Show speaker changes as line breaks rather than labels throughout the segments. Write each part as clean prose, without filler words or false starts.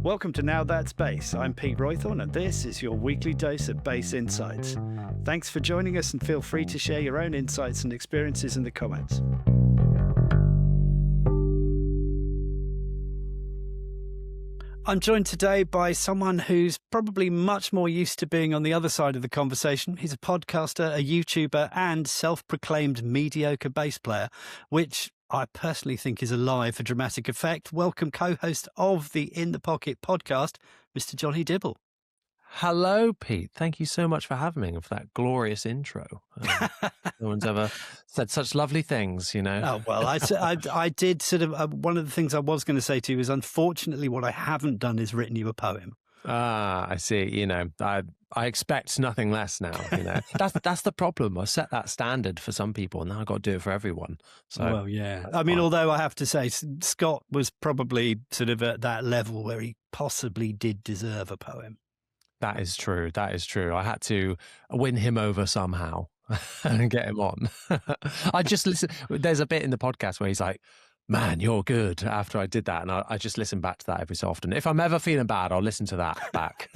Welcome to Now That's Bass. I'm Pete Roythorne, and this is your weekly dose of bass insights. Thanks for joining us, and feel free to share your own insights and experiences in the comments. I'm joined today by someone who's probably much more used to being on the other side of the conversation. He's a podcaster, a YouTuber, and self-proclaimed mediocre bass player, which I personally think is a lie for dramatic effect. Welcome, co-host of the In the Pocket podcast, Mr. Jonny Dibble.
Hello, Pete. Thank you so much for having me and for that glorious intro. No one's ever said such lovely things, you know.
Oh, well, I did sort of, one of the things I was going to say to you is, unfortunately, what I haven't done is written you a poem.
Ah, I see. You know, I expect nothing less now. You know, that's the problem. I set that standard for some people, and now I've got to do it for everyone. So,
well, yeah. I mean, although I have to say, Scott was probably sort of at that level where he possibly did deserve a poem.
That is true. That is true. I had to win him over somehow and get him on. I just listen. There's a bit in the podcast where he's like, "Man, you're good." After I did that, and I just listen back to that every so often. If I'm ever feeling bad, I'll listen to that back.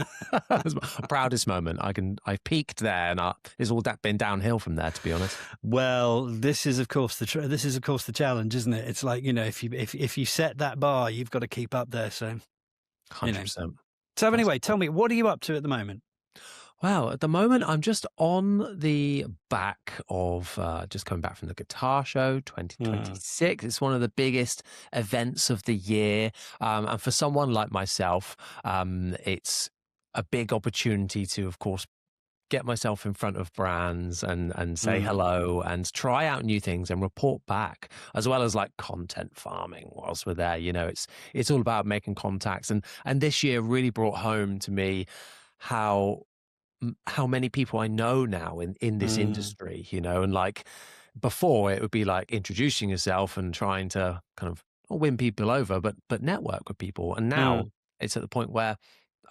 It's my proudest moment. I peaked there, and it's all been downhill from there. To be honest.
Well, this is of course the challenge, isn't it? It's like, you know, if you set that bar, you've got to keep up there. So,
100%.
So anyway, tell me, what are you up to at the moment?
Well, at the moment, I'm just on the back of just coming back from the Guitar Show 2026. It's one of the biggest events of the year. And for someone like myself, it's a big opportunity to, of course, get myself in front of brands and say hello and try out new things and report back, as well as like content farming whilst we're there. You know, it's all about making contacts. And this year really brought home to me how many people I know now in this industry, you know, and like before it would be like introducing yourself and trying to kind of win people over, but network with people. And now it's at the point where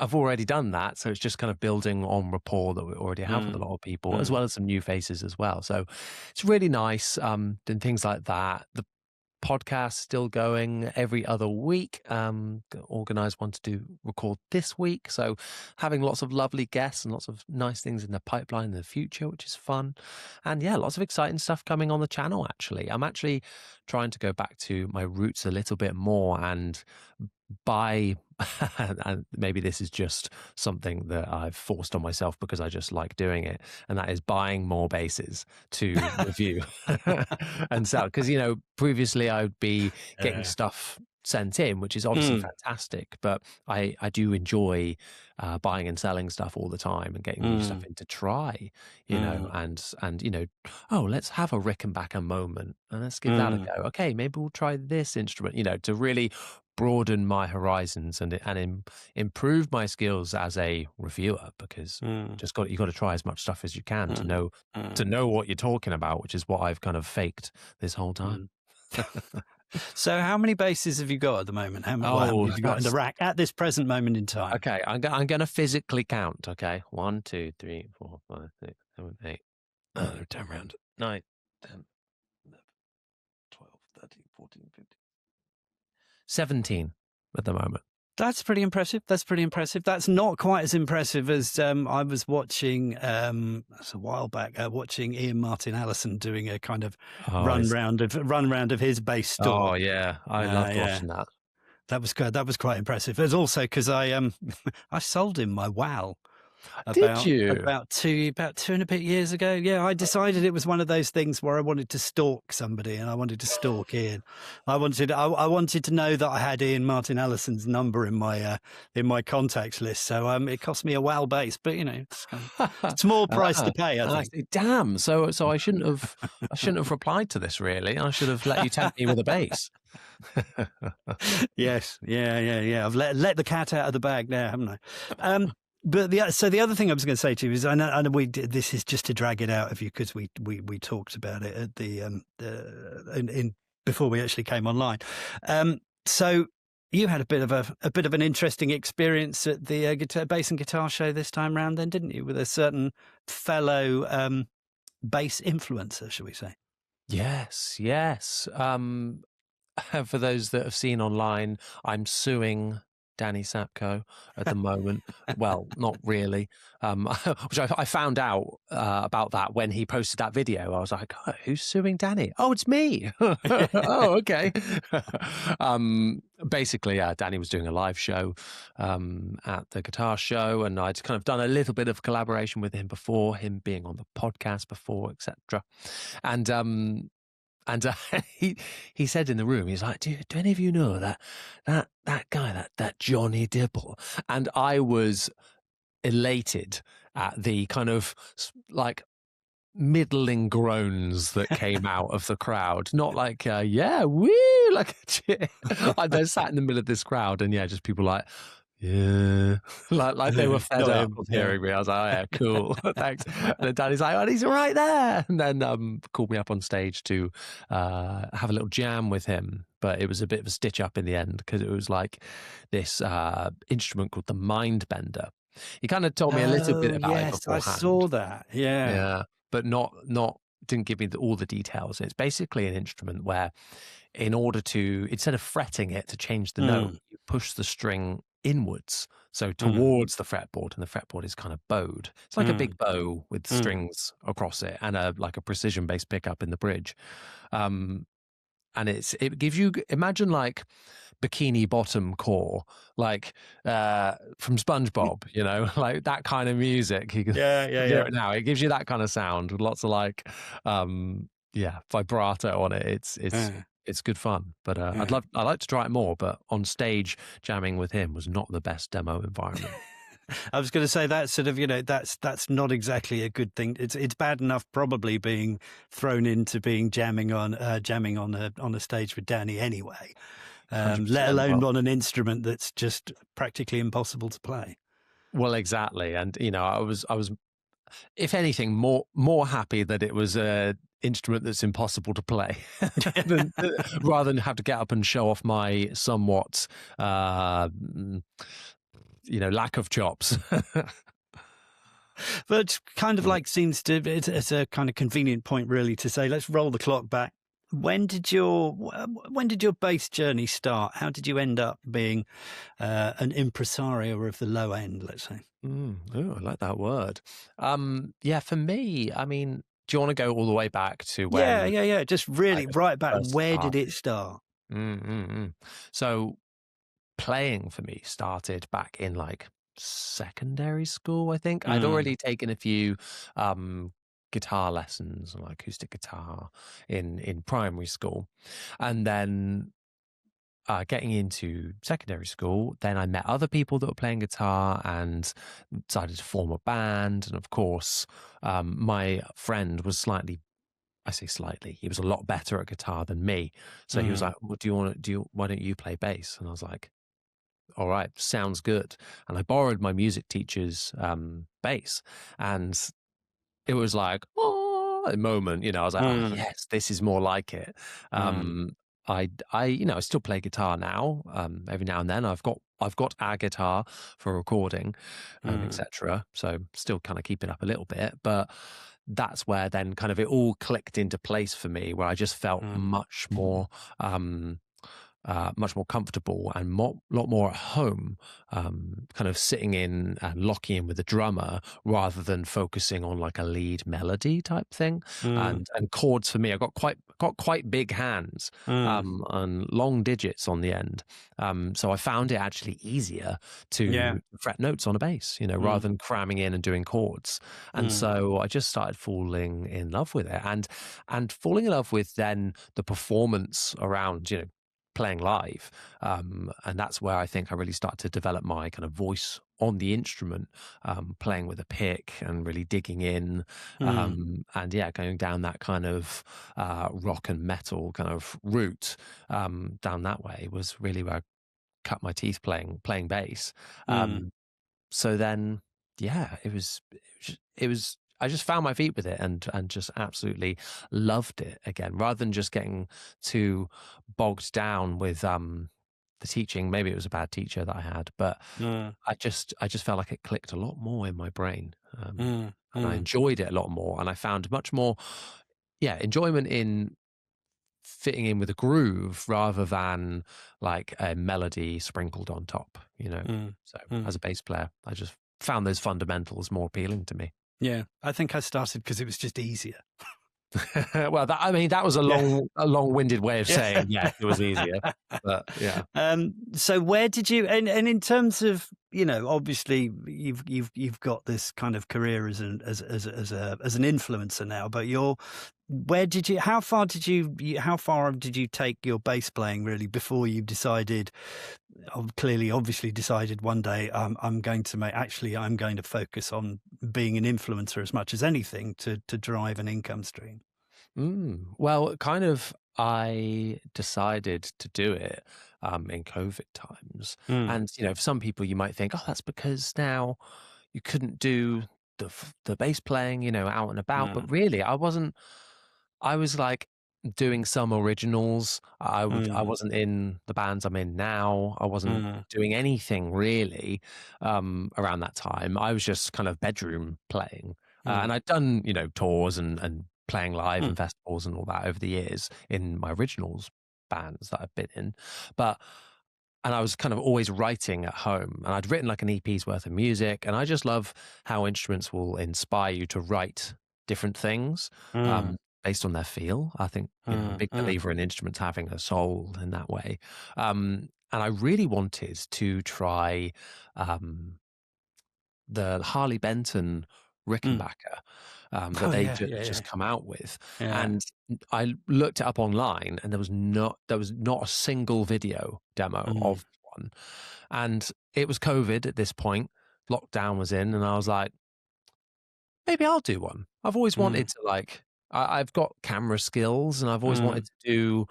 I've already done that. So it's just kind of building on rapport that we already have with a lot of people, as well as some new faces as well. So it's really nice doing things like that. The podcast still going every other week. Organized one to record this week. So having lots of lovely guests and lots of nice things in the pipeline in the future, which is fun. And yeah, lots of exciting stuff coming on the channel, actually. I'm actually trying to go back to my roots a little bit more and buy, and maybe this is just something that I've forced on myself because I just like doing it, and that is buying more basses to review and sell. Because, you know, previously I'd be getting stuff sent in, which is obviously fantastic, but I do enjoy buying and selling stuff all the time and getting new stuff in to try, you know, and you know, oh, let's have a Rickenbacker moment and let's give that a go. Okay, maybe we'll try this instrument, you know, to really broaden my horizons and improve my skills as a reviewer, because you got to try as much stuff as you can to know what you're talking about, which is what I've kind of faked this whole time.
So how many basses have you got at the moment? How many have you got in the rack at this present moment in time?
Okay, I'm going to physically count. Okay, 1, 2, 3, 4, 5, 6, 7, 8. 10 round. 9, 10, 11, 12, 13, 14, 15. 17 at the moment.
That's pretty impressive. That's not quite as impressive as I was watching, that's a while back, watching Ian Martin Allison doing a kind of run round of his bass store.
Oh yeah, I loved watching that.
That was good. That was quite impressive. It was also because I sold him my WoW.
Did you?
About two and a bit years ago. Yeah, I decided it was one of those things where I wanted to stalk somebody, and I wanted to stalk Ian. I wanted to know that I had Ian Martin Allison's number in my contacts list. So it cost me a WoW base, but you know, small price to pay. I think.
Damn. So I shouldn't have replied to this. Really, I should have let you tempt me with a bass.
Yes. Yeah. I've let the cat out of the bag now, haven't I? But the other thing I was going to say to you is, I know we did, this is just to drag it out of you because we talked about it at the before we actually came online. So you had a bit of an interesting experience at the bass and guitar show this time round, then, didn't you? With a certain fellow bass influencer, shall we say?
Yes. For those that have seen online, I'm suing Danny Sapko at the moment. Well, not really. Which I found out about that when he posted that video. I was like, oh, who's suing Danny? Oh, it's me. Oh, okay. Basically, yeah, Danny was doing a live show at the guitar show, and I'd kind of done a little bit of collaboration with him before, him being on the podcast before, etc. And he said in the room, he's like, do any of you know that guy, that Jonny Dibble? And I was elated at the kind of like middling groans that came out of the crowd. Not like, yeah, woo, like a cheer. I just sat in the middle of this crowd and yeah, just people like, yeah, like they were fed
Got
up
him,
of
yeah.
hearing me. I was like, oh yeah, cool, thanks. And then Danny's like, oh, he's right there, and then called me up on stage to have a little jam with him. But it was a bit of a stitch up in the end because it was like this instrument called the Mind Bender. He kind of told me a little bit
Oh,
about it
yes, I
beforehand.
saw that. Yeah.
Yeah, but not didn't give me all the details. It's basically an instrument where, in order to, instead of fretting it to change the note, you push the string inwards, so towards the fretboard, and the fretboard is kind of bowed. It's like a big bow with strings across it and a precision bass pickup in the bridge. And it gives you, imagine like Bikini Bottom core, like from SpongeBob, you know, like that kind of music. You can
Yeah.
hear it now. It gives you that kind of sound with lots of like, vibrato on it. It's good fun. But I'd like to try it more. But on stage jamming with him was not the best demo environment.
I was going to say that sort of, that's not exactly a good thing. It's bad enough probably being thrown into being jamming on a stage with Danny anyway, let alone on an instrument that's just practically impossible to play.
Well, exactly, and I was if anything more happy that it was a instrument that's impossible to play rather than have to get up and show off my somewhat lack of chops.
But kind of like seems to, it's a kind of convenient point really to say, let's roll the clock back. When did your bass journey start? How did you end up being an impresario of the low end, let's say?
Oh, I like that word. Yeah, for me, I mean, do you want to go all the way back to when?
Yeah. Just really right back. Where did it start?
So playing for me started back in like secondary school, I think. I'd already taken a few guitar lessons on acoustic guitar in primary school, and then getting into secondary school, then I met other people that were playing guitar and decided to form a band. And of course, my friend was I say slightly, he was a lot better at guitar than me. So he was like, well, why don't you play bass? And I was like, all right, sounds good. And I borrowed my music teacher's bass, and it was like, a moment, I was like, oh, yes, this is more like it. I still play guitar now. Every now and then I've got a guitar for recording, etc. So still kind of keep it up a little bit, but that's where then kind of it all clicked into place for me, where I just felt much more comfortable and lot more at home, kind of sitting in and locking in with the drummer rather than focusing on like a lead melody type thing. And chords for me, I got quite big hands and long digits on the end. So I found it actually easier to fret notes on a bass, rather than cramming in and doing chords. And so I just started falling in love with it, and falling in love with then the performance around, playing live. And that's where I think I really started to develop my kind of voice on the instrument, playing with a pick and really digging in. And going down that kind of rock and metal kind of route, down that way was really where I cut my teeth playing bass. So then, it was I just found my feet with it and just absolutely loved it again, rather than just getting too bogged down with the teaching. Maybe it was a bad teacher that I had, but I just felt like it clicked a lot more in my brain, and I enjoyed it a lot more, and I found much more enjoyment in fitting in with a groove rather than like a melody sprinkled on top, you know. So as a bass player, I just found those fundamentals more appealing to me.
Yeah, I think I started because it was just easier.
Well, that was a long-winded way of
Yeah.
saying, yeah, it was easier. But yeah.
So where did you, and in terms of, you know, obviously you've got this kind of career as an influencer now, but how far did you take your bass playing really before you decided, obviously decided one day, I'm going to focus on being an influencer as much as anything to drive an income stream?
Well, kind of, I decided to do it in COVID times. And, you know, for some people, you might think, oh, that's because now you couldn't do the bass playing, you know, out and about. But really, I wasn't. I was like doing some originals. I wasn't in the bands I'm in now. I wasn't doing anything really around that time. I was just kind of bedroom playing, and I'd done, you know, tours and playing live and festivals and all that over the years in my originals bands that I've been in, and I was kind of always writing at home, and I'd written like an EP's worth of music, and I just love how instruments will inspire you to write different things based on their feel. I think, you know, I'm a big believer in instruments having a soul in that way. And I really wanted to try the Harley Benton Rickenbacker that they just come out with.
Yeah.
And I looked it up online, and there was not a single video demo of one. And it was COVID at this point. Lockdown was in, and I was like, maybe I'll do one. I've always wanted to, like, I've got camera skills, and I've always wanted to do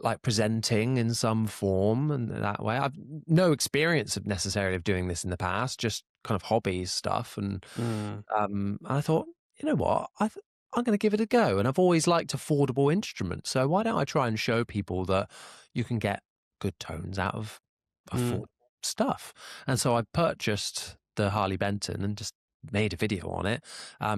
like presenting in some form, and that way I've no experience of necessarily of doing this in the past, just kind of hobbies stuff. And I thought, you know what, I'm going to give it a go. And I've always liked affordable instruments, so why don't I try and show people that you can get good tones out of affordable stuff? And so I purchased the Harley Benton and just made a video on it. I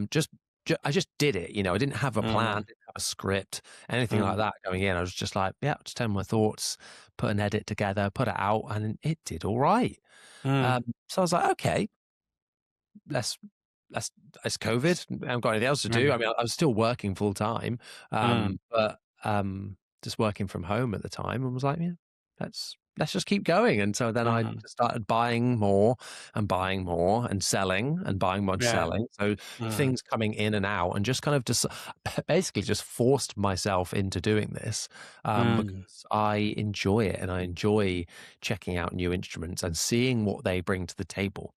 just did it, you know. I didn't have a plan, didn't have a script, anything like that going in. I was just like, yeah, just tell my thoughts, put an edit together, put it out, and it did all right. So I was like, okay, it's COVID. I haven't got anything else to do. I mean, I was still working full time, but just working from home at the time, and was like, yeah, let's just keep going. And so then I just started buying more and selling and buying more and selling. So things coming in and out, and just kind of just basically just forced myself into doing this because I enjoy it, and I enjoy checking out new instruments and seeing what they bring to the table,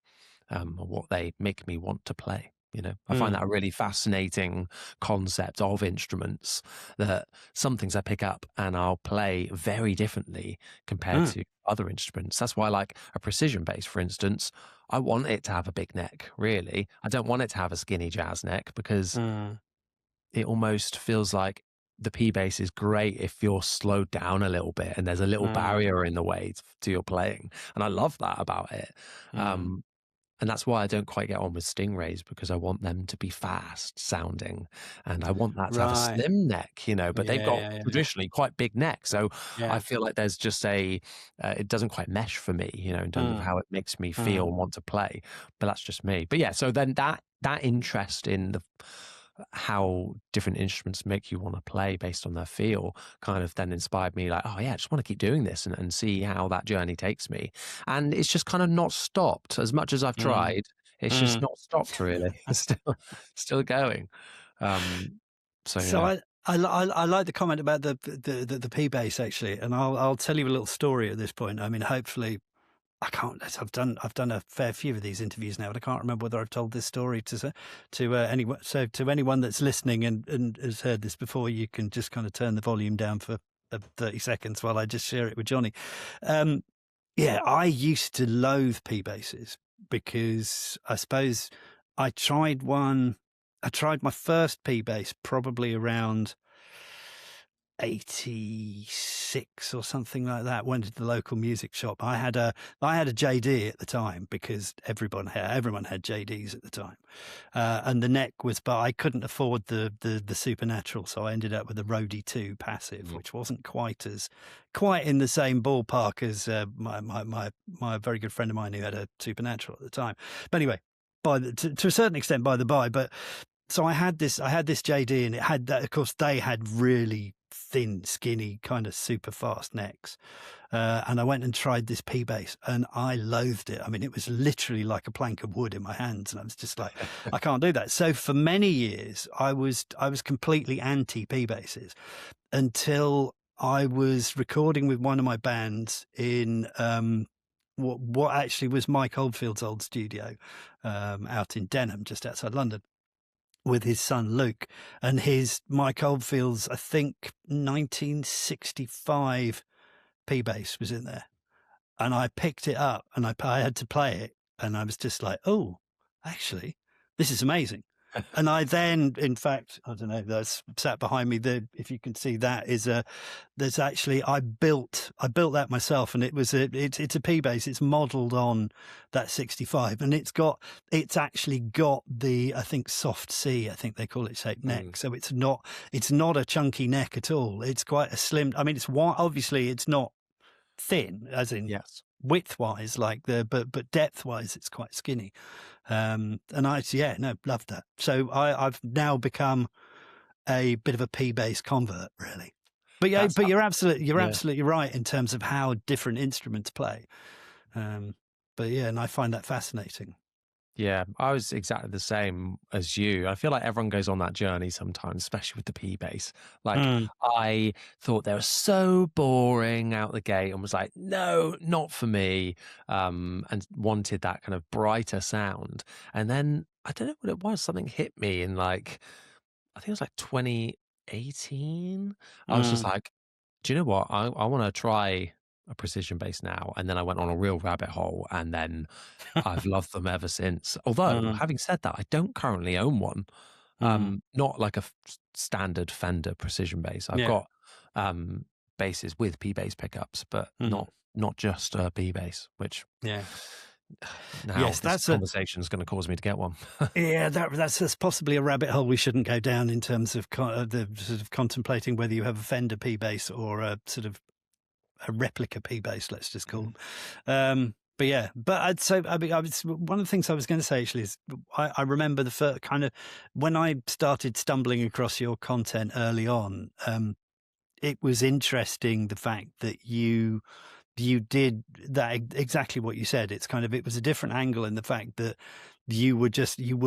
or what they make me want to play. You know, I find that a really fascinating concept of instruments, that some things I pick up and I'll play very differently compared to other instruments. That's why, like a precision bass, for instance, I want it to have a big neck, really. I don't want it to have a skinny jazz neck, because it almost feels like the P bass is great if you're slowed down a little bit and there's a little barrier in the way to your playing. And I love that about it. And that's why I don't quite get on with Stingrays, because I want them to be fast sounding, and I want that to have a slim neck, you know, but they've got traditionally quite big necks. So I feel like there's just it doesn't quite mesh for me, you know, in terms of how it makes me feel and want to play. But that's just me. But yeah, so then that interest in how different instruments make you want to play based on their feel kind of then inspired me, like, oh yeah, I just want to keep doing this and see how that journey takes me. And it's just kind of not stopped. As much as I've tried, it's just not stopped, really. It's still going. So yeah.
I like the comment about the P bass, actually, and I'll tell you a little story at this point. I mean, hopefully I can't. I've done a fair few of these interviews now, but I can't remember whether I've told this story to anyone. So to anyone that's listening and has heard this before, you can just kind of turn the volume down for 30 seconds while I just share it with Jonny. Yeah, I used to loathe P basses because I suppose I tried my first P bass probably around 86 or something like that. Went to the local music shop. I had a JD at the time because everyone had JDs at the time, and the neck was, but I couldn't afford the Supernatural, so I ended up with a Roadie 2 passive, which wasn't quite in the same ballpark as my very good friend of mine who had a Supernatural at the time. But anyway, to a certain extent, by the by, but. So I had this JD, and it had that. Of course, they had really thin, skinny, kind of super fast necks. And I went and tried this P bass, and I loathed it. I mean, it was literally like a plank of wood in my hands, and I was just like, I can't do that. So for many years, I was completely anti P basses until I was recording with one of my bands in what actually was Mike Oldfield's old studio out in Denham, just outside London, with his son Luke, and his Mike Oldfield's, I think, 1965 P bass was in there, and I picked it up and I had to play it, and I was just like, oh, actually, this is amazing. And I then, in fact, I don't know, that's sat behind me. If you can see that, there's actually, I built that myself, and it's a P bass. It's modelled on that 65, and it's actually got the, I think, soft C, I think they call it, shaped neck. So it's not a chunky neck at all. It's quite a slim. I mean, it's obviously it's not thin, as in width wise, but depth wise, it's quite skinny. And loved that. So I've now become a bit of a P bass convert, really. But yeah, but you're absolutely right in terms of how different instruments play. But yeah, and I find that fascinating.
Yeah, I was exactly the same as you. I feel like everyone goes on that journey sometimes, especially with the P bass. Like, I thought they were so boring out the gate and was like, no, not for me, and wanted that kind of brighter sound. And then, I don't know what it was, something hit me in like, I think it was like 2018. I was just like, do you know what? I want to try a precision bass now. And then I went on a real rabbit hole, and then I've loved them ever since. Although, having said that, I don't currently own one. Not like a standard Fender precision bass. I've got basses with P bass pickups, but not just a P bass, which now this conversation is going to cause me to get one.
Yeah, that's possibly a rabbit hole we shouldn't go down in terms of the sort of contemplating whether you have a Fender P bass or a sort of a replica P bass, let's just call them. But yeah, but I was, one of the things I was going to say actually is I remember the first kind of, when I started stumbling across your content early on, it was interesting the fact that you did that exactly what you said. It's kind of, it was a different angle in the fact that you were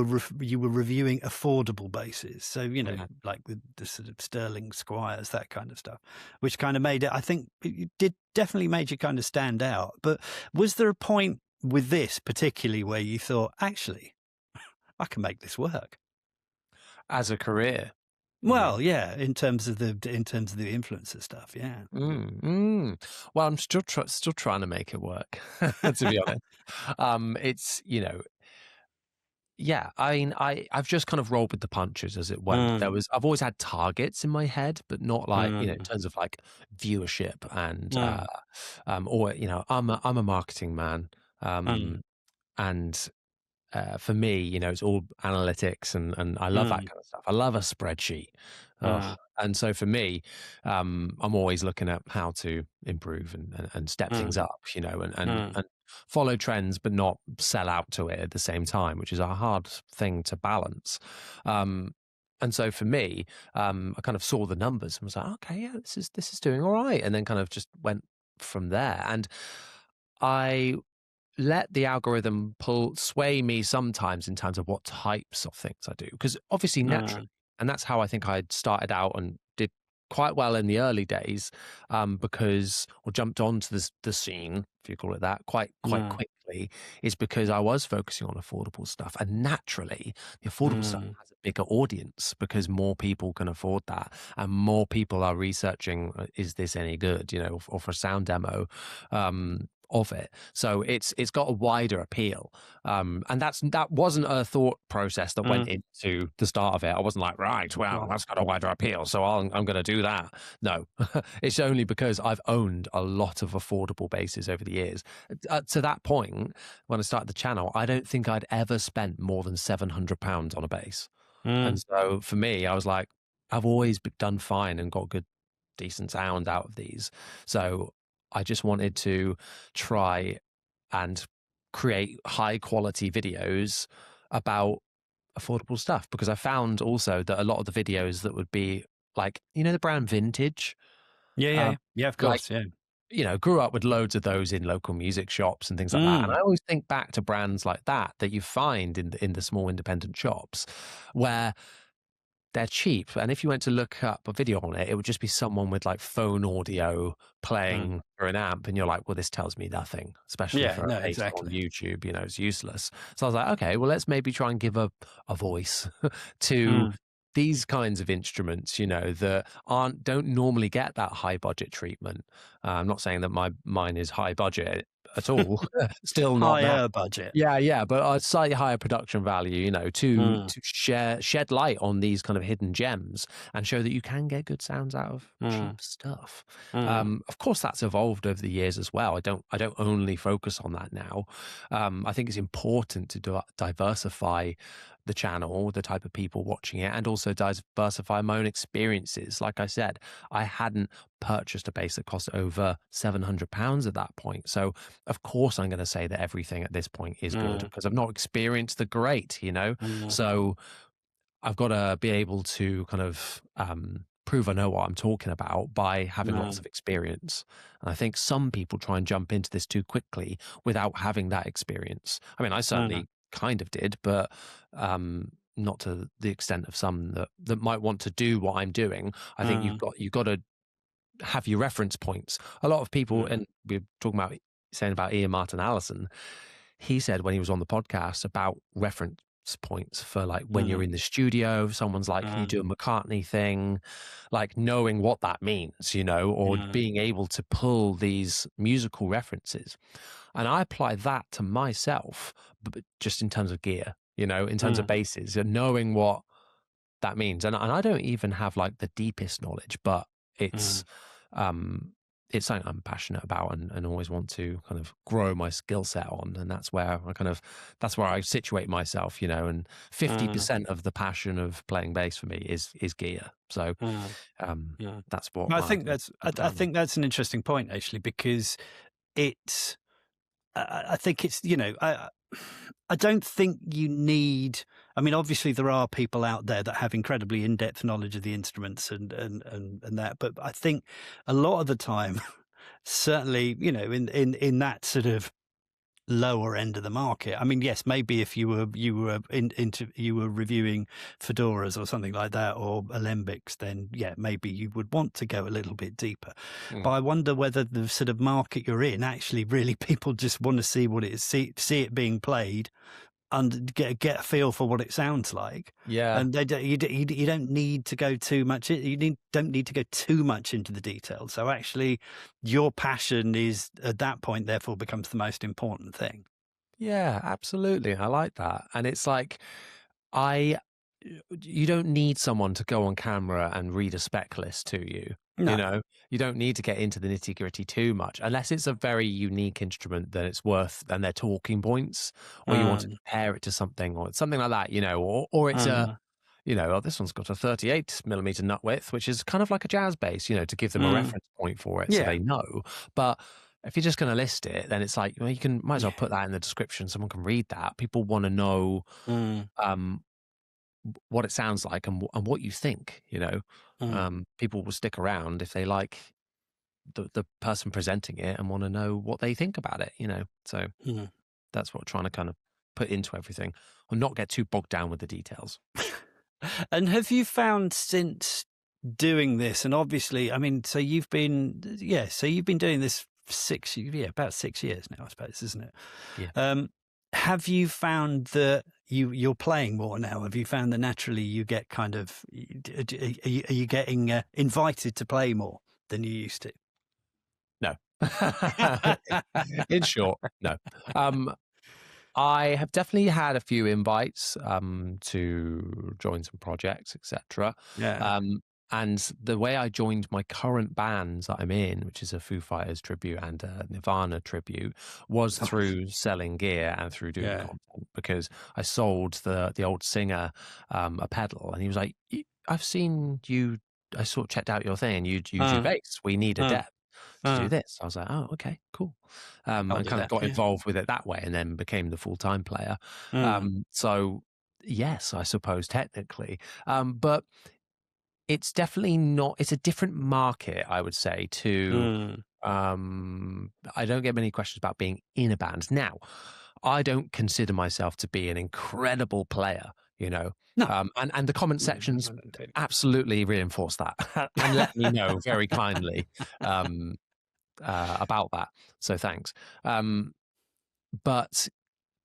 reviewing affordable basses. So, you know, like the sort of Sterling Squires, that kind of stuff, which kind of made it, I think it definitely made you kind of stand out. But was there a point with this particularly where you thought, actually, I can make this work
as a career?
Well, yeah, in terms of the influencer stuff, yeah.
Well, I'm still trying to make it work, to be honest. It's, you know, yeah, I mean, I've just kind of rolled with the punches as it went. I've always had targets in my head, but not like, you know, in terms of like viewership and, or, you know, I'm a marketing man. And for me, you know, it's all analytics, and I love that kind of stuff. I love a spreadsheet. And so for me, I'm always looking at how to improve and step things up, you know, and follow trends, but not sell out to it at the same time, which is a hard thing to balance. And so for me, I kind of saw the numbers and was like, okay, yeah, this is doing all right. And then kind of just went from there. And I let the algorithm sway me sometimes in terms of what types of things I do, because obviously naturally, and that's how I think I started out and did quite well in the early days, because, or jumped onto the scene, if you call it that, quite quickly, is because I was focusing on affordable stuff, and naturally the affordable stuff has a bigger audience because more people can afford that, and more people are researching, is this any good, you know, or for a sound demo, of it. So it's got a wider appeal. And that wasn't a thought process that went into the start of it. I wasn't like, right, well, that's got a wider appeal, so I'm going to do that. No, it's only because I've owned a lot of affordable basses over the years. To that point, when I started the channel, I don't think I'd ever spent more than £700 on a bass. And so for me, I was like, I've always done fine and got good, decent sound out of these. So I just wanted to try and create high quality videos about affordable stuff, because I found also that a lot of the videos that would be like, the brand Vintage.
Yeah, of
Like,
course,
grew up with loads of those in local music shops and things like that. And I always think back to brands like that you find in the small independent shops where they're cheap. And if you went to look up a video on it, it would just be someone with like phone audio playing for an amp. And you're like, well, this tells me nothing, especially for a bass on YouTube, it's useless. So I was like, okay, well, let's maybe try and give a voice to these kinds of instruments, that don't normally get that high budget treatment. I'm not saying that mine is high budget at all. Still not
higher
that
budget.
Yeah, but a slightly higher production value, to shed light on these kind of hidden gems and show that you can get good sounds out of cheap stuff. Of course, that's evolved over the years as well. I don't only focus on that now. I think it's important to diversify the channel, the type of people watching it, and also diversify my own experiences. Like I said, I hadn't purchased a bass that cost over £700 at that point. So of course I'm going to say that everything at this point is good, because I've not experienced the great, So I've got to be able to kind of prove I know what I'm talking about by having lots of experience. And I think some people try and jump into this too quickly without having that experience. I mean, I certainly kind of did, but not to the extent of some that might want to do what I'm doing. I think you've got to have your reference points. A lot of people, and we're saying about Ian Martin Allison, he said when he was on the podcast about reference points for like when you're in the studio, someone's like, can you do a McCartney thing? Like knowing what that means, or being able to pull these musical references. And I apply that to myself, but just in terms of gear, in terms of basses, and knowing what that means. And I don't even have like the deepest knowledge, but it's something I'm passionate about and always want to kind of grow my skill set on. And that's where I situate myself, and 50% of the passion of playing bass for me is gear. So that's what
I think that's an interesting point, actually, because it's, I think it's, I don't think you need, I mean, obviously there are people out there that have incredibly in-depth knowledge of the instruments and that, but I think a lot of the time, certainly, in that sort of lower end of the market. I mean, yes, maybe if you were reviewing fedoras or something like that, or alembics, then yeah, maybe you would want to go a little bit deeper. But I wonder whether the sort of market you're in, actually, really, people just want to see what it is, see it being played, and get a feel for what it sounds like.
Yeah,
and you don't need to go too much. Don't need to go too much into the details. So actually, your passion is at that point, therefore, becomes the most important thing.
Yeah, absolutely. I like that. And it's like, you don't need someone to go on camera and read a spec list to you.
No.
You don't need to get into the nitty gritty too much, unless it's a very unique instrument that it's worth and they're talking points, or you want to compare it to something or something like that, or it's this one's got a 38mm nut width, which is kind of like a jazz bass, to give them a reference point for it so they know. But if you're just going to list it, then it's like, you might as well put that in the description. Someone can read that. People want to know what it sounds like and what you think, people will stick around if they like the person presenting it and want to know what they think about it, so that's what I'm trying to kind of put into everything, or not get too bogged down with the details.
And have you found since doing this, and obviously, I mean, so you've been doing this about 6 years now, I suppose, isn't it?
Yeah.
Have you found that you're playing more now? Have you found that naturally you get kind of, are you getting invited to play more than you used to?
No, In short, no. I have definitely had a few invites to join some projects, etc.
Yeah.
Um, and the way I joined my current bands that I'm in, which is a Foo Fighters tribute and a Nirvana tribute, was
Nice.
through selling gear and through doing
Yeah.
content because I sold the old singer a pedal, and he was like, "I've seen you. I sort of checked out your thing, and you do
Uh,
bass. We need a
uh,
depth to do
uh.
this." I was like, "Oh, okay, cool,"
I'll
and
do
kind of
that
got
for you.
involved with it that way, and then became the full time player.
Mm,
So yes, I suppose technically, but it's definitely not. It's a different market, I would say. To
mm.
I don't get many questions about being in a band now. I don't consider myself to be an incredible player, you know.
No.
And the comment
No, no,
sections
I don't think.
absolutely reinforce that and let me know very kindly. Um, about that. So thanks. But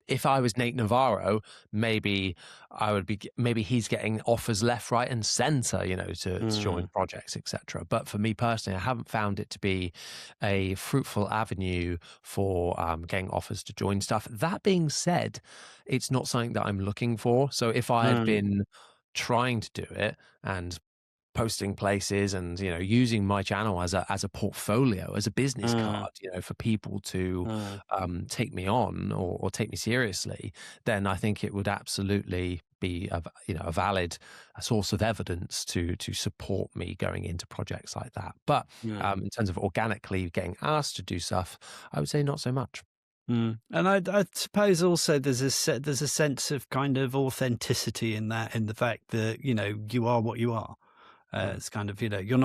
if I was Nate Navarro, maybe I would be. Maybe he's getting offers left, right, and center, you know, to join
Mm,
projects, etc. But for me personally, I haven't found it to be a fruitful avenue for getting offers to join stuff. That being said, it's not something that I'm looking for. So if I had
mm,
been trying to do it and posting places and using my channel as a portfolio, as a business
mm,
card, for people to
mm,
take me on or take me seriously, then I think it would absolutely be a valid source of evidence to support me going into projects like that. But
mm,
in terms of organically getting asked to do stuff, I would say not so much.
mm. And I suppose also there's there's a sense of kind of authenticity in that, in the fact that you are what you are.
Mm.
It's kind of you're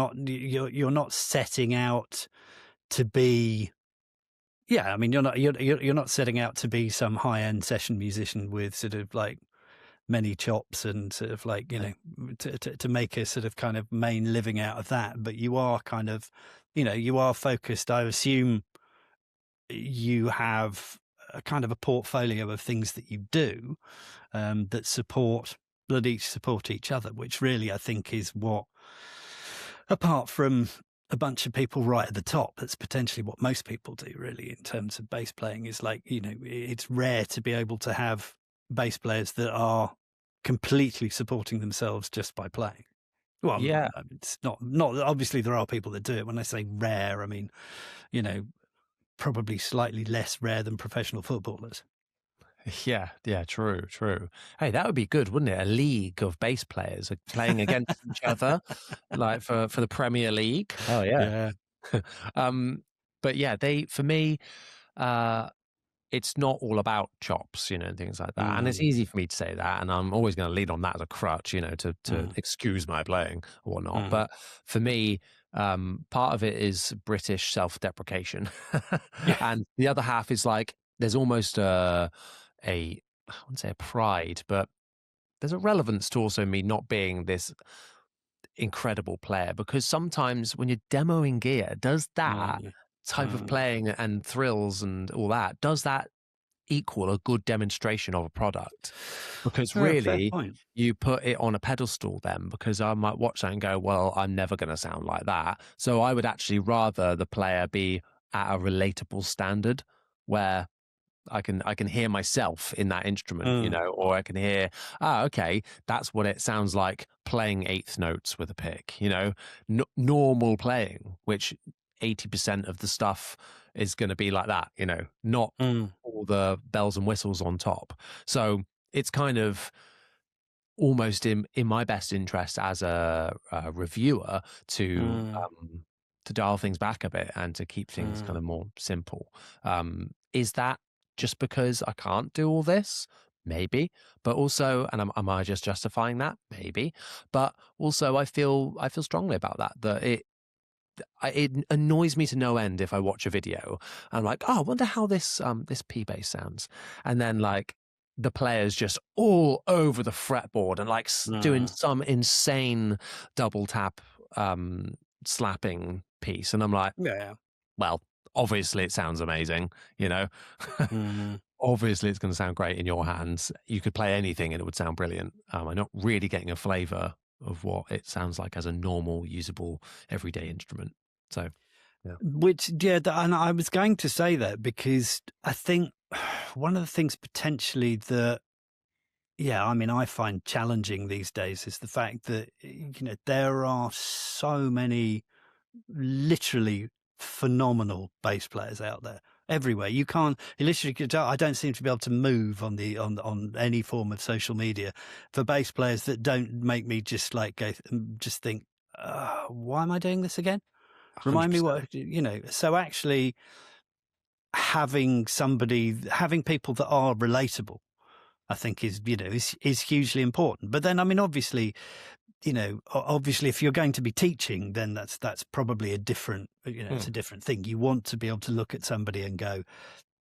not setting out to be. Yeah, I mean you're not setting out to be some high end session musician with sort of like many chops and sort of like to make a sort of kind of main living out of that, but you are kind of you are focused. I assume you have a kind of a portfolio of things that you do that each support each other, which really I think is what, apart from a bunch of people right at the top, that's potentially what most people do really in terms of bass playing. Is like, it's rare to be able to have bass players that are completely supporting themselves just by playing. Well,
Yeah.
it's not obviously there are people that do it. When I say rare, I mean, you know, probably slightly less rare than professional footballers.
Yeah, yeah, true, true. Hey, that would be good, wouldn't it? A league of bass players playing against each other, like for the Premier League. Oh yeah.
Yeah.
um, but yeah, for me, uh, it's not all about chops, and things like that. And it's
Mm,
easy for me to say that, and I'm always going to lean on that as a crutch, to
mm,
excuse my playing or whatnot.
mm.
But for me, part of it is British self-deprecation,
Yeah.
and the other half is like there's almost I wouldn't say a pride, but there's a relevance to also me not being this incredible player, because sometimes when you're demoing gear, does that
Mm,
type of
mm.
playing and thrills and all that, does that equal a good demonstration of a product? Because
Fair
really,
point.
you put it on a pedestal then, because I might watch that and go, well, I'm never going to sound like that. So I would actually rather the player be at a relatable standard where I can hear myself in that instrument,
Mm,
or I can hear, okay, that's what it sounds like playing eighth notes with a pick, normal playing, which 80% of the stuff is going to be like that, not
mm,
all the bells and whistles on top. So it's kind of almost in my best interest as a reviewer
mm,
to dial things back a bit and to keep things kind
mm,
of more simple. Is that just because I can't do all this? Maybe, but also, and am I just justifying that? Maybe, but also I feel strongly about that. That it annoys me to no end if I watch a video. I'm like, oh, I wonder how this P bass sounds, and then like the player's just all over the fretboard and like doing
mm.
some insane double tap slapping piece, and I'm like,
Yeah.
well, obviously it sounds amazing, you know.
Mm,
Obviously it's going to sound great in your hands. You could play anything and it would sound brilliant. I'm not really getting a flavor of what it sounds like as a normal, usable, everyday instrument. So
Which, yeah, and I was going to say that because I think one of the things potentially that, yeah, I mean, I find challenging these days is the fact that, there are so many literally phenomenal bass players out there everywhere. You literally could tell, I don't seem to be able to move on any form of social media for bass players that don't make me just like just think, why am I doing this again? Remind me
100%.
what, so actually having people that are relatable, I think is hugely important. But then, I mean, obviously, if you're going to be teaching, then that's probably a different, it's a different thing. You want to be able to look at somebody and go,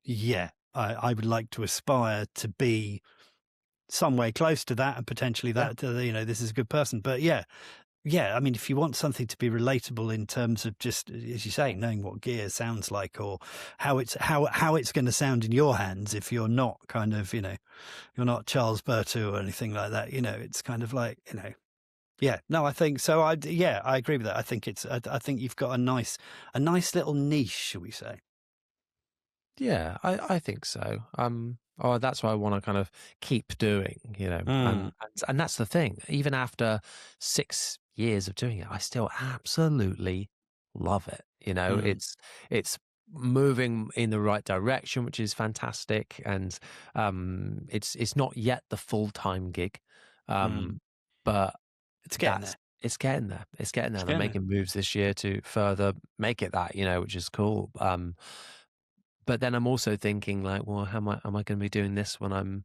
yeah, I would like to aspire to be some way close to that, and potentially
Yeah.
that, this is a good person. But yeah, I mean, if you want something to be relatable in terms of just, as you say, knowing what gear sounds like, or how it's going to sound in your hands, if you're not kind of, you're not Charles Bertou or anything like that, it's kind of like, yeah, no, I think so. I agree with that. I think I think you've got a nice little niche, shall we say?
Yeah, I think so. That's what I want to kind of keep doing, and that's the thing. Even after 6 years of doing it, I still absolutely love it.
Mm,
It's moving in the right direction, which is fantastic, and it's not yet the full-time gig,
mm.
um, but
It's getting
that's
there.
it's getting there. It's getting there.
It's
And I'm
getting there.
making moves this year to further make it that, which is cool. But then I'm also thinking like, well, how am I going to be doing this when I'm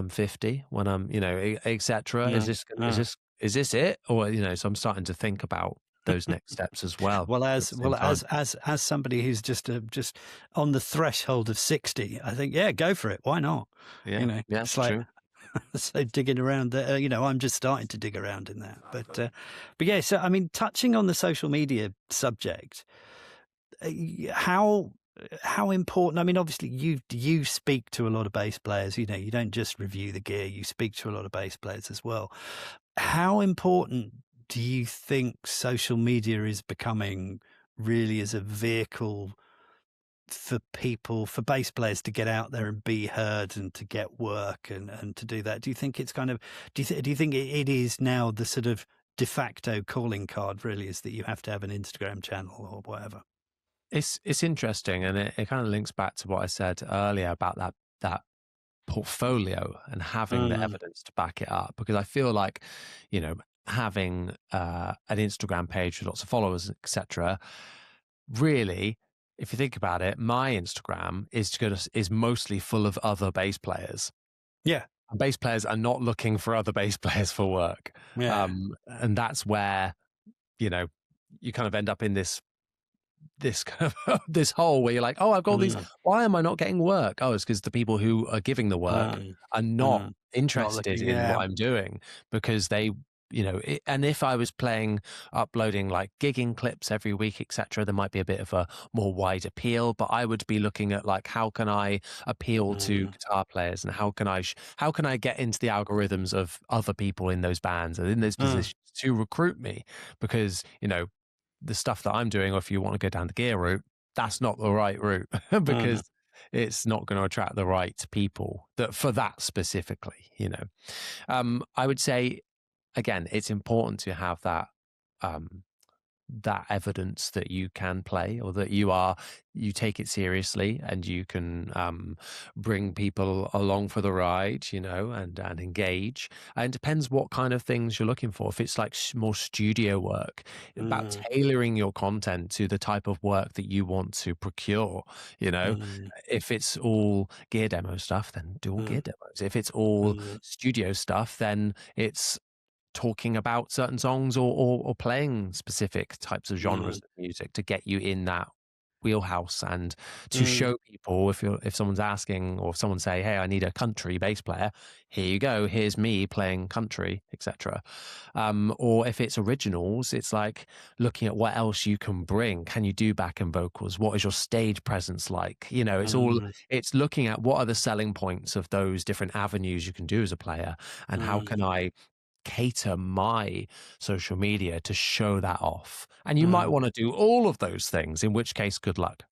50, when I'm, et cetera?
No, no.
Is this it? Or, so I'm starting to think about those next steps as well
Well,
at the same time.
as somebody who's just on the threshold of 60, I think, yeah, go for it. Why not?
Yeah. Yeah,
It's
it's
like,
true.
so digging around there, I'm just starting to dig around in that. But yeah, so I mean, touching on the social media subject, how important, I mean, obviously you speak to a lot of bass players, you don't just review the gear, you speak to a lot of bass players as well. How important do you think social media is becoming, really, as a vehicle for bass players to get out there and be heard and to get work and to do that? Do you think it's kind of, do you think it is now the sort of de facto calling card, really, is that you have to have an Instagram channel or whatever?
It's interesting, and it kind of links back to what I said earlier about that portfolio and having the
Mm,
evidence to back it up. Because I feel like, having an Instagram page with lots of followers, etc. Really, if you think about it, my Instagram is mostly full of other bass players.
yeah,
And bass players are not looking for other bass players for work,
yeah.
and that's where you know you kind of end up in this kind of this hole where you're like, oh, I've got all these.
Mm,
Why am I not getting work? Oh, it's because the people who are giving the work
mm,
are not
mm. Not
interested
looking,
in
yeah.
what I'm doing because they, and if I was uploading like gigging clips every week, etc., there might be a bit of a more wide appeal. But I would be looking at like, how can I appeal to
Mm,
guitar players, and how can I get into the algorithms of other people in those bands and in those
mm,
positions to recruit me? Because the stuff that I'm doing, or if you want to go down the gear route, that's not the right route
mm,
because it's not going to attract the right people that for that specifically. I would say again, it's important to have um, that evidence that you can play or that you take it seriously and you can bring people along for the ride, and engage. And it depends what kind of things you're looking for. If it's like more studio work, about
mm,
tailoring your content to the type of work that you want to procure.
mm,
If it's all gear demo stuff, then do all
mm,
gear demos. If it's all
mm,
studio stuff, then it's talking about certain songs or playing specific types of genres
mm,
of music to get you in that wheelhouse and to
mm,
show people if someone's asking or if someone say, hey, I need a country bass player, here you go, here's me playing country, etc. Or if it's originals, it's like looking at what else you can bring. Can you do backing vocals? What is your stage presence like?
mm,
It's looking at what are the selling points of those different avenues you can do as a player, and how
mm,
can I cater my social media to show that off. And you might
Mm,
want to do all of those things, in which case, good luck.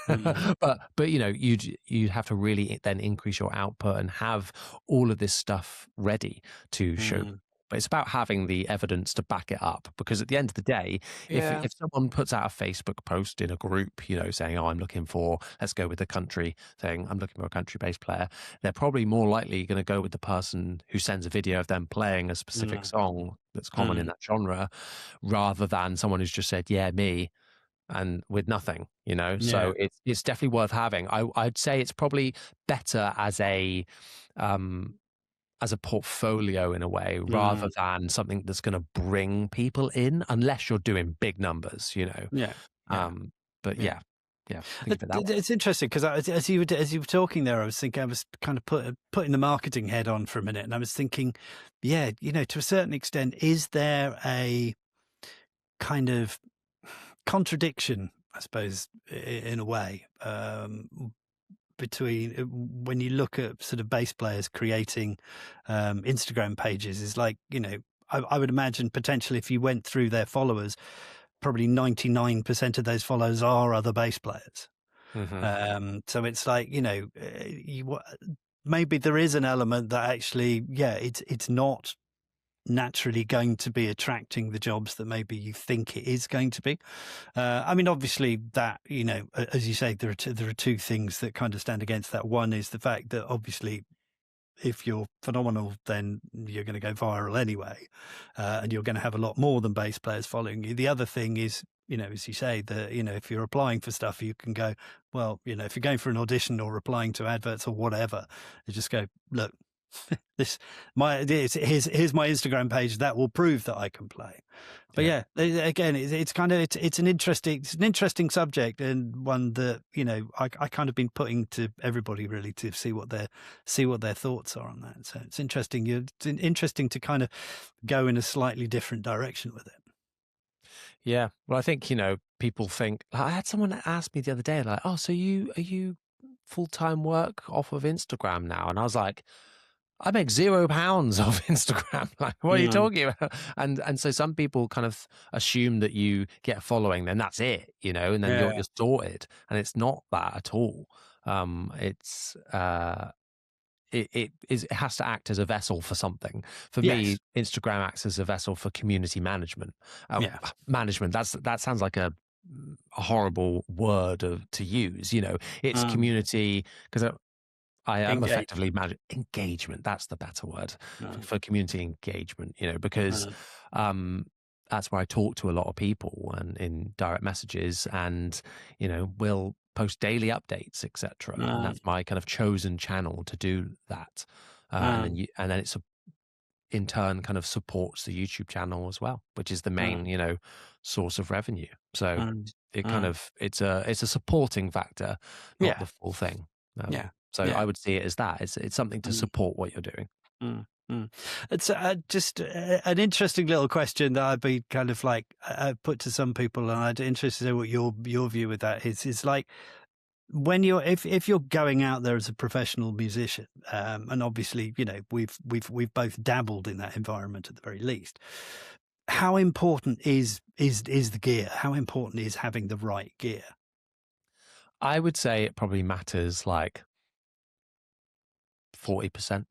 mm,
But you'd have to really then increase your output and have all of this stuff ready to show.
mm.
But it's about having the evidence to back it up, because at the end of the day,
Yeah.
if someone puts out a Facebook post in a group, saying, "Oh, I'm looking for," let's go with the country thing, "I'm looking for a country bass player," they're probably more likely going to go with the person who sends a video of them playing a specific
Mm,
song that's common in
mm.
that genre, rather than someone who's just said, "Yeah, me," and with nothing,
Yeah.
so it's definitely worth having. I'd say it's probably better um as a portfolio in a way, rather
Mm.
than something that's going to bring people in, unless you're doing big numbers.
Yeah. Yeah.
um but
Yeah.
yeah, think of it that way.
It's interesting because as you were talking there, I was thinking, I was kind of putting the marketing head on for a minute, and I was thinking, yeah, to a certain extent, is there a kind of contradiction, I suppose, in a way, between when you look at sort of bass players creating Instagram pages? Is like, I would imagine potentially if you went through their followers, probably 99% of those followers are other bass players.
Hmm.
So it's like, maybe there is an element that actually, yeah, it's not naturally going to be attracting the jobs that maybe you think it is going to be. I mean, obviously that, as you say, there are two things that kind of stand against that. One is the fact that obviously if you're phenomenal, then you're going to go viral anyway, and you're going to have a lot more than bass players following you. The other thing is, as you say, that if you're applying for stuff, you can go, well, if you're going for an audition or replying to adverts or whatever, you just go, look, here's my Instagram page that will prove that I can play. But
Yeah.
again, it's kind of it's an interesting subject, and one that I kind of been putting to everybody really to see what their thoughts are on that. So it's interesting. It's interesting to kind of go in a slightly different direction with it.
Yeah. Well, I think, people think, I had someone ask me the other day, like, "Oh, so are you full-time work off of Instagram now?" And I was like, "I make £0 off Instagram." Like, what are you
Mm,
talking about? And so some people kind of assume that you get a following, then that's it, and then you're
yeah.
you're sorted. And it's not that at all. It's it has to act as a vessel for something. For me,
Yes.
Instagram acts as a vessel for community management.
Yeah.
Management, that sounds like a horrible word to use. It's
Mm,
community, because I am
engage.
effectively managing engagement. That's the better word
Mm,
for community engagement. Because
mm,
um, that's where I talk to a lot of people and in direct messages, and we'll post daily updates, etc. And
mm,
that's my kind of chosen channel to do that.
mm,
And then it's in turn kind of supports the YouTube channel as well, which is the
mm,
main source of revenue. So
mm,
it kind
mm.
of it's a supporting factor, not
Yeah.
the full thing.
Yeah.
So
Yeah.
I would see it as that. It's something to
Mm.
support what you're doing.
Mm, mm. It's just an interesting little question that I'd be kind of like put to some people, and I'd interested to know what your view with that is. Is like when you're if you're going out there as a professional musician, and obviously we've both dabbled in that environment at the very least. How important is the gear? How important is having the right gear?
I would say it probably matters like 40%,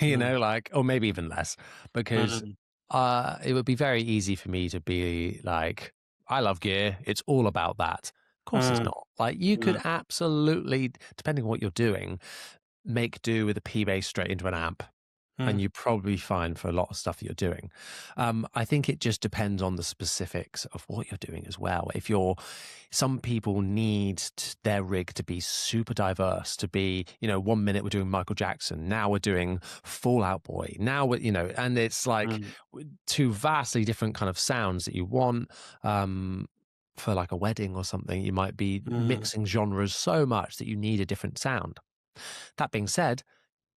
Mm,
or maybe even less, because
mm,
it would be very easy for me to be like, I love gear. It's all about that. Of course it's
mm,
not. Like, you could
mm,
absolutely, depending on what you're doing, make do with a P bass straight into an amp, and
mm,
you're probably fine for a lot of stuff that you're doing. I think it just depends on the specifics of what you're doing as well. Some people need their rig to be super diverse, to be, 1 minute we're doing Michael Jackson, now we're doing Fall Out Boy, now and it's like
mm,
two vastly different kind of sounds that you want. For like a wedding or something, you might be
mm,
mixing genres so much that you need a different sound. That being said,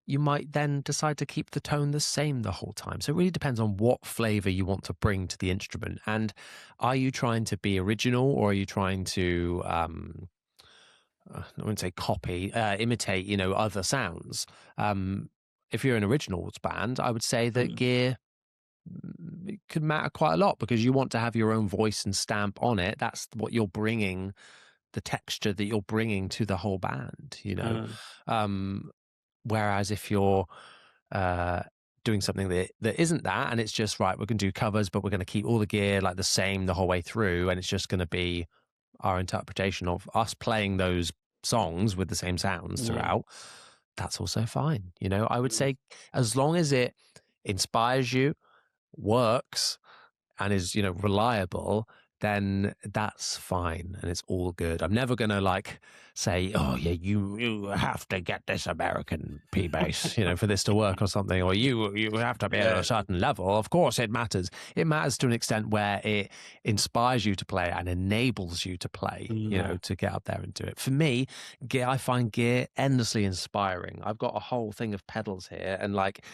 you might then decide to keep the tone the same the whole time. So it really depends on what flavor you want to bring to the instrument. And are you trying to be original, or are you trying to, I wouldn't say copy, imitate, other sounds? If you're an originals band, I would say that
mm,
gear it could matter quite a lot because you want to have your own voice and stamp on it. That's what you're bringing, the texture that you're bringing to the whole band, you know. Um, Whereas if you're doing something that isn't that, and it's just right, we're going to do covers, but we're going to keep all the gear like the same the whole way through, and it's just going to be our interpretation of us playing those songs with the same sounds throughout. That's also fine, you know. I would say as long as it inspires you, works, and is, you know, reliable, then that's fine and it's all good. I'm never gonna like say, oh yeah, you have to get this American P bass, you know, for this to work or something, or you have to be at a certain level. Of course it matters. It matters to an extent where it inspires you to play and enables you to play, you know, to get up there and do it. For me, gear, I find gear endlessly inspiring. I've got a whole thing of pedals here, and like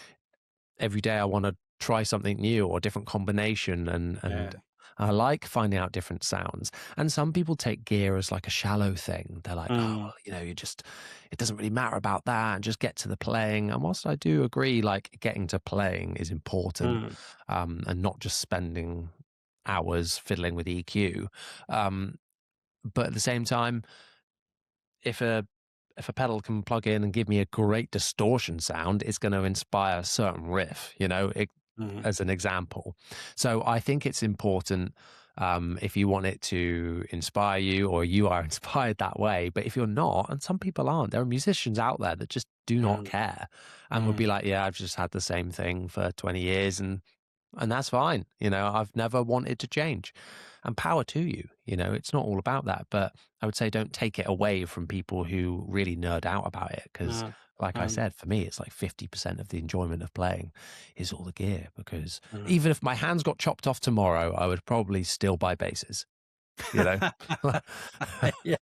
every day I want to try something new or a different combination, and I like finding out different sounds. And some people take gear as like a shallow thing. They're like, oh, well, you know, it doesn't really matter about that, and just get to the playing. And whilst I do agree, like getting to playing is important, and not just spending hours fiddling with EQ. But at the same time, if a pedal can plug in and give me a great distortion sound, it's going to inspire a certain riff, you know, as an example. So I think it's important, if you want it to inspire you or you are inspired that way. But if you're not, and some people aren't, there are musicians out there that just do not care and would be like, yeah, I've just had the same thing for 20 years and that's fine. You know, I've never wanted to change, and power to you. You know, it's not all about that, but I would say don't take it away from people who really nerd out about it. Because like I said, for me, it's like 50% of the enjoyment of playing is all the gear, because even if my hands got chopped off tomorrow, I would probably still buy basses, you know?
Yeah.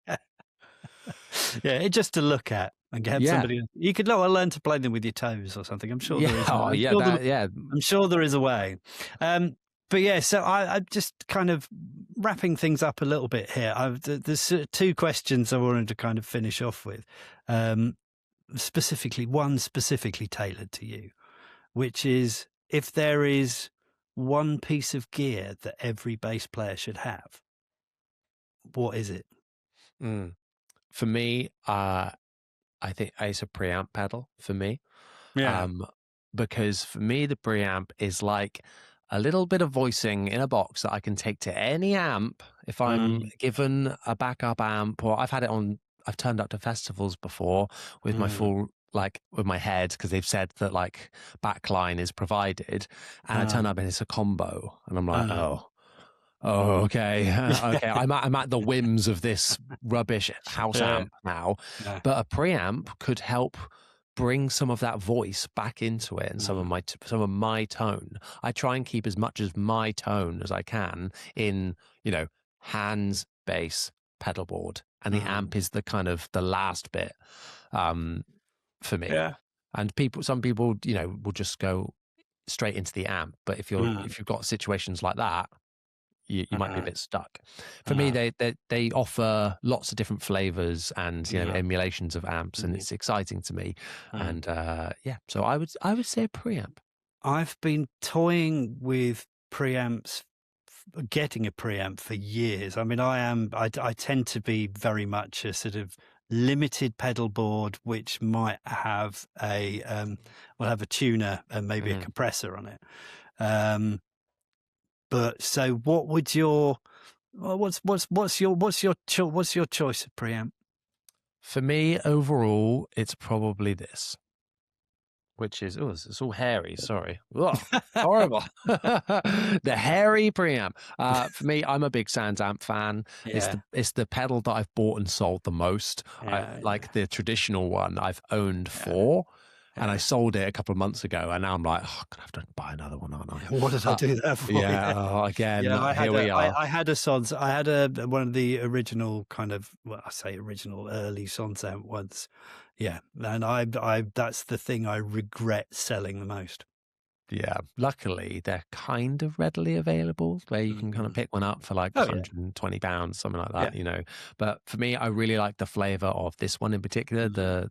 Yeah, just to look at and have somebody. You could learn to play them with your toes or something. I'm sure there is. I'm sure there is a way. But yeah, so I'm just kind of wrapping things up a little bit here. There's two questions I wanted to kind of finish off with. One specifically tailored to you, which is, if there is one piece of gear that every bass player should have, what is it?
For me, I think it's a preamp pedal for me.
Yeah.
Because for me, the preamp is like a little bit of voicing in a box that I can take to any amp. If I'm given a backup amp, or I've turned up to festivals before with my full, like with my head, because they've said that like backline is provided, and I turn up and it's a combo, and I'm like, okay. I'm at the whims of this rubbish house amp now, but a preamp could help bring some of that voice back into it and some of my tone. I try and keep as much of my tone as I can in, you know, hands, bass, pedal board, and the amp is the kind of the last bit for me. Yeah. And some people, you know, will just go straight into the amp. But if you've got situations like that, you might be a bit stuck. For me, they offer lots of different flavors and, you know, emulations of amps, and it's exciting to me. And so I would say a preamp.
I've been toying with preamps, getting a preamp for years. I mean, I tend to be very much a sort of limited pedal board, which might have a tuner and maybe a compressor on it. But so, what would what's your choice of preamp?
For me, overall, it's probably this, which is it's all hairy. Sorry, horrible. The hairy preamp. For me, I'm a big Sans amp fan. Yeah. It's the pedal that I've bought and sold the most. The traditional one I've owned four. And I sold it a couple of months ago, and now I'm like, I'm gonna have to buy another one, aren't I?
What did I do that for?
Again, here we are.
I had a Sons. I had one of the original kind of, well, I say original, early Sons amp ones. Yeah, and I that's the thing I regret selling the most.
Yeah, luckily they're kind of readily available, where you can kind of pick one up for like £120, something like that, you know. But for me, I really like the flavor of this one in particular, the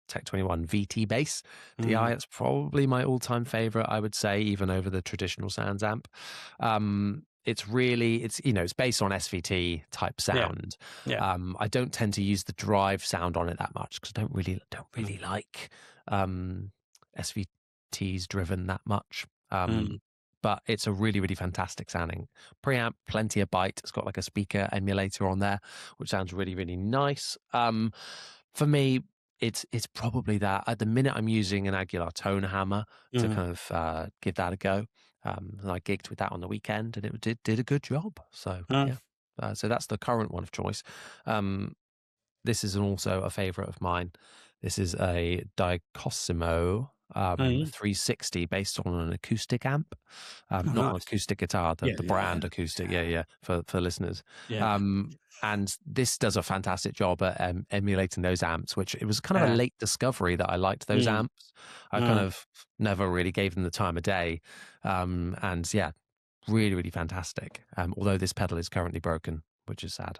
Tech 21 VT bass DI. It's probably my all-time favorite, I would say, even over the traditional Sounds amp. It's really, it's based on SVT type sound.
Yeah.
I don't tend to use the drive sound on it that much because I don't really like SVTs driven that much. But it's a really, really fantastic sounding preamp, plenty of bite. It's got like a speaker emulator on there, which sounds really, really nice. For me, it's probably that. At the minute, I'm using an Aguilar tone hammer to kind of give that a go. And I gigged with that on the weekend, and it did a good job. So yeah, so that's the current one of choice. This is also a favorite of mine. This is a Dicosimo 360 based on an acoustic amp, not an acoustic guitar, the brand acoustic. For listeners. And this does a fantastic job at emulating those amps, which it was kind of a late discovery that I liked those amps. I kind of never really gave them the time of day. And yeah, really, really fantastic. Although this pedal is currently broken, which is sad.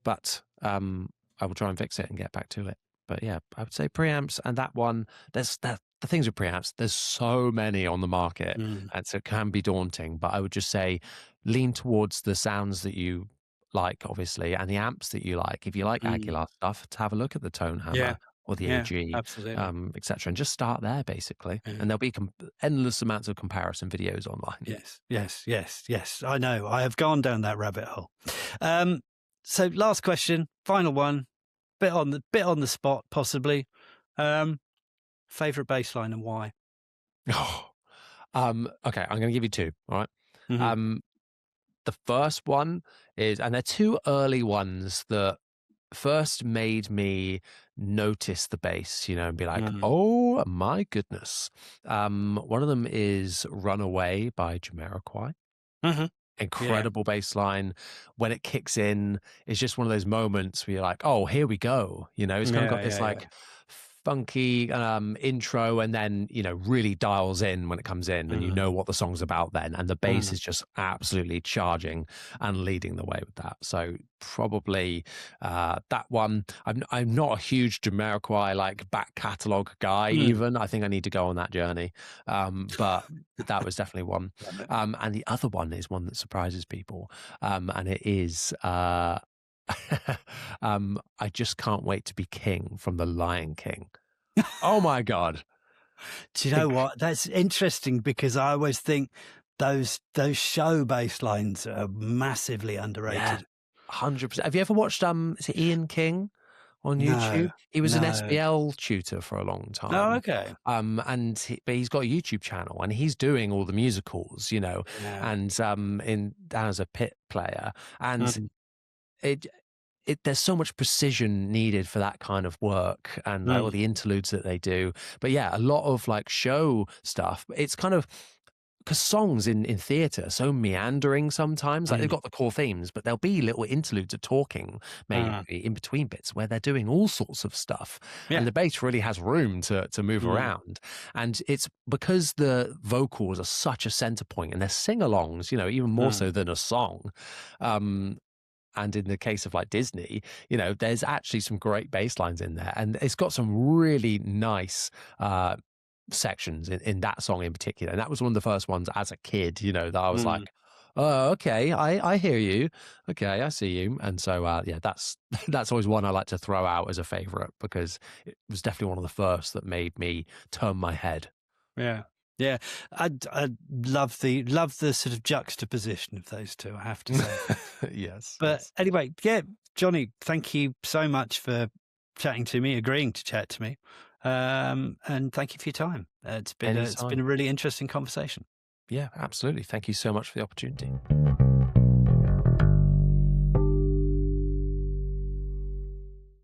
But I will try and fix it and get back to it. But yeah, I would say preamps, and that one, the things with preamps, there's so many on the market, and so it can be daunting. But I would just say lean towards the sounds that you like, obviously, and the amps that you like. If you like Aguilar stuff, to have a look at the Tone Hammer or the AG, etc., and just start there, basically. And there'll be endless amounts of comparison videos online.
Yes. I know. I have gone down that rabbit hole. So last question, final one. Bit on the spot, possibly. Favorite bass line and why?
Okay, I'm going to give you two. All right. The first one is, and they're two early ones that first made me notice the bass, and be like, oh my goodness. One of them is "Runaway" by Jamiroquai. Incredible bass line. When it kicks in, it's just one of those moments where you're like, oh, here we go. It's kind of got this funky intro, and then really dials in when it comes in, and you know what the song's about then, and the bass is just absolutely charging and leading the way with that. So probably that one. I'm not a huge Jamiroquai like back catalogue guy. Even I think I need to go on that journey, but that was definitely one. And the other one is one that surprises people, and it is I just can't wait to be king from The Lion King. Oh my God.
Do you know what? That's interesting, because I always think those show bass lines are massively underrated.
100%. Have you ever watched is it Ian King on YouTube? He was an SBL tutor for a long time.
Oh, okay.
But he's got a YouTube channel, and he's doing all the musicals, and down as a pit player, and there's so much precision needed for that kind of work, and all the interludes that they do. But yeah, a lot of like show stuff. It's kind of, because songs in theatre are so meandering sometimes. Like they've got the core themes, but there'll be little interludes of talking maybe in between bits where they're doing all sorts of stuff. And the bass really has room to move around. And it's because the vocals are such a center point, and they're sing-alongs, even more so than a song. And in the case of like Disney, there's actually some great bass lines in there, and it's got some really nice sections in that song in particular. And that was one of the first ones as a kid, that I was like, oh, okay, I hear you. Okay, I see you. And so, that's always one I like to throw out as a favorite, because it was definitely one of the first that made me turn my head.
Yeah, I love the sort of juxtaposition of those two, I have to say.
Yes.
But anyway, Jonny, thank you so much for chatting to me, agreeing to chat to me, and thank you for your time. It's been a really interesting conversation.
Yeah, absolutely. Thank you so much for the opportunity.